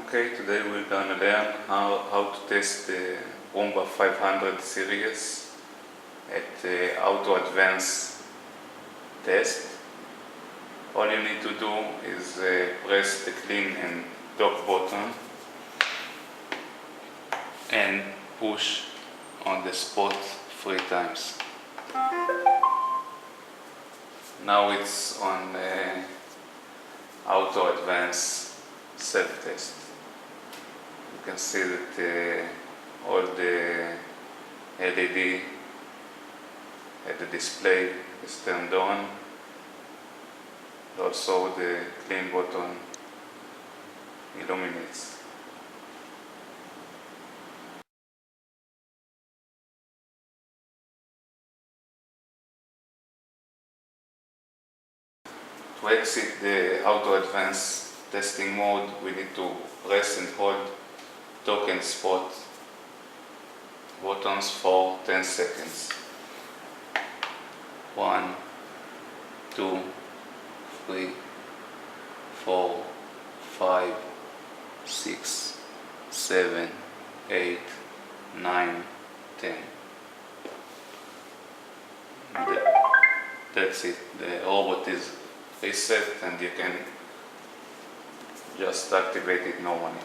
Okay, today we're gonna learn how to test the Roomba 500 series at the Auto Advanced test. All you need to do is press the clean and dock button and push on the spot 3 times. Now it's on Auto Advanced self-test. You can see that all the LED at the display is turned on. Also the clean button illuminates. To exit the Auto Advanced testing mode, we need to press and hold dock and spot buttons for 10 seconds. 1, 2, 3, 4, 5, 6, 7, 8, 9, 10. That's it. The robot is reset and you can just activate it normally.